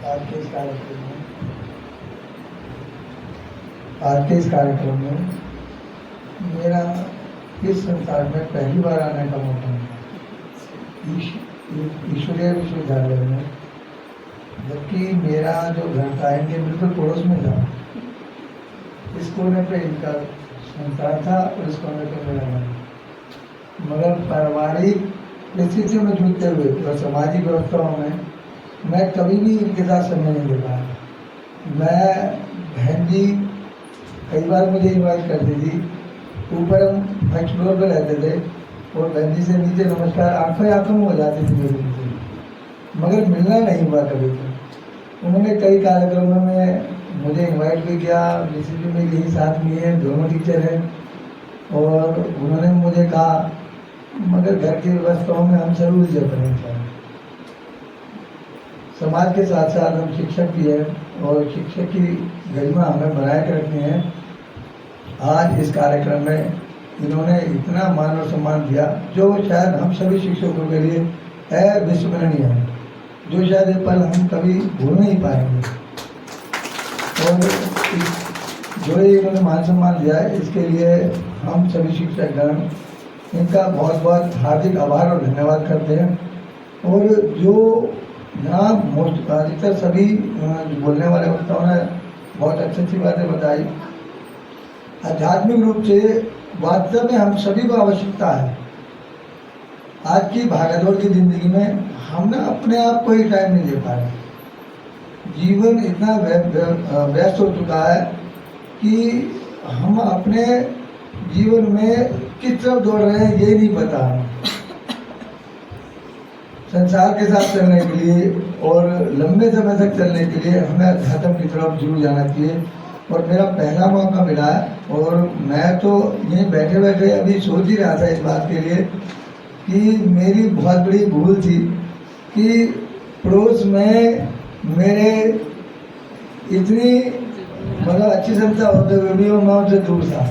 आज के इस कार्यक्रम में मेरा इस संसार में पहली बार आने का मौका मिला ईश्वरीय विश्वविद्यालय में, जबकि मेरा जो घर था इनके बिल्कुल पड़ोस में था। इस कोने पे इनका संसार था और इस कोने पे मेरा घर, मगर पारिवारिक परिस्थितियों में जूझते हुए और सामाजिक व्यवस्थाओं में मैं कभी भी इनके साथ समय नहीं दे पाया। मैं बहन जी कई बार मुझे इन्वाइट करती थी, ऊपर हम फर्स्ट फ्लोर पर रहते थे और बहन जी से नीचे नमस्कार आंखों में हो जाती थी मेरी नीचे, मगर मिलना नहीं हुआ कभी तो। उन्होंने कई कार्यक्रमों में मुझे इन्वाइट भी किया, बीसीपी में यही साथ में है, दोनों टीचर हैं, और उन्होंने मुझे कहा मगर घर की व्यवस्थाओं में हम जरूर उलझे पड़े हैं। समाज के साथ साथ हम शिक्षक भी हैं और शिक्षक की गरिमा हमें बनाए के रखनी है। आज इस कार्यक्रम में इन्होंने इतना मान और सम्मान दिया जो शायद हम सभी शिक्षकों के लिए अविस्मरणीय है, जो शायद ये पल हम कभी भूल नहीं पाएंगे। और जो इन्होंने मान सम्मान दिया है इसके लिए हम सभी शिक्षकगण इनका बहुत बहुत हार्दिक आभार और धन्यवाद करते हैं। और जो यहाँ अधिकतर सभी बोलने वाले वक्ताओं ने बहुत अच्छी अच्छी बातें बताई। आध्यात्मिक रूप से वास्तव में हम सभी को आवश्यकता है। आज की भागदौड़ की जिंदगी में हम ना अपने आप को ही टाइम नहीं दे पा रहे। जीवन इतना व्यस्त हो चुका है कि हम अपने जीवन में किस तरफ दौड़ रहे हैं ये नहीं पता। संसार के साथ चलने के लिए और लंबे समय तक चलने के लिए हमें अध्यात्म की तरफ जरूर जाना चाहिए। और मेरा पहला मौका मिला है और मैं तो यहीं बैठे बैठे अभी सोच ही रहा था इस बात के लिए कि मेरी बहुत बड़ी भूल थी कि पड़ोस में मेरे इतनी मतलब अच्छी संस्था होते हुए भी मैं उनसे दूर था।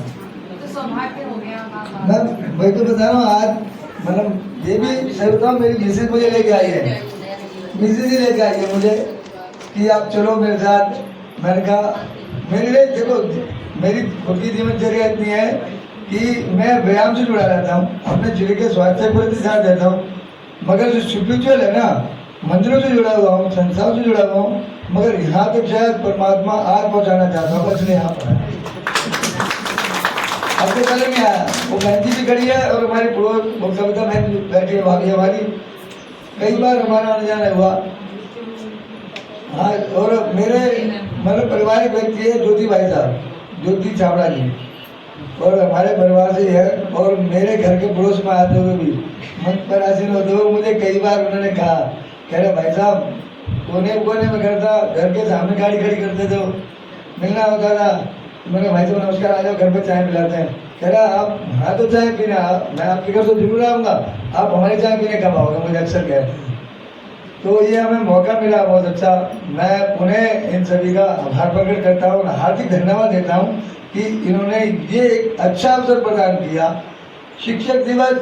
मैं वही तो बता रहा हूँ। आज मतलब ये भी सही बताऊँ, मेरी मिसेज मुझे लेके आई है, मिसेज ही लेके आई है मुझे कि आप चलो मेरे साथ। मैंने कहा मेरे लिए देखो मेरी खुद की दिनचर्या इतनी है कि मैं व्यायाम से जुड़ा रहता हूँ, अपने शरीर के स्वास्थ्य के प्रति ध्यान देता हूँ, मगर जो स्पिरिचुअल है ना, मंदिरों से जुड़ा हुआ हूँ, संस्थाओं से जुड़ा हुआ हूँ, मगर यहाँ तक शायद परमात्मा आज पहुँचाना चाहता हूँ, इसलिए यहाँ पर है। अब तो पहले नहीं आया, वो बहन जी भी खड़ी है और हमारी पड़ोस वो कविता बहन बैठी है, भाभी हमारी, कई बार हमारा आने जाना हुआ। हाँ, और मेरे मतलब पारिवारिक व्यक्ति है ज्योति भाई साहब, ज्योति छाबड़ा जी, और हमारे परिवार से है। और मेरे घर के पड़ोस में आते हुए भी मंच पर आसीन होते हुए मुझे कई बार उन्होंने कहा, कह रहे भाई साहब कोने कोने में घर था, घर के सामने गाड़ी खड़ी करते थे, मिलना होता था। मैंने भाई साहब नमस्कार, आ जाओ घर पे चाय पिलाते हैं। कह रहा आप हाँ तो चाय पीना, मैं आपके घर तो जरूर आऊँगा, आप हमारी चाय पीने कब आओगे, मुझे अक्सर कहते हैं। तो ये हमें मौका मिला बहुत अच्छा। मैं उन्हें इन सभी का आभार प्रकट करता हूँ, हार्दिक धन्यवाद देता हूँ कि इन्होंने ये एक अच्छा अवसर प्रदान किया। शिक्षक दिवस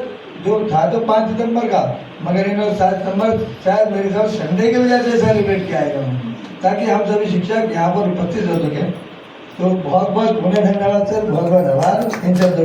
जो था तो 5 सितंबर का, मगर इन्होंने 7 सितंबर शायद मेरे साथ संडे की वजह से सेलिब्रेट किया है इन्होंने, ताकि हम सभी शिक्षक यहाँ पर उपस्थित हो सकें। तो बहुत बहुत उन्हें धन्यवाद सर, बहुत बहुत आभार इन सब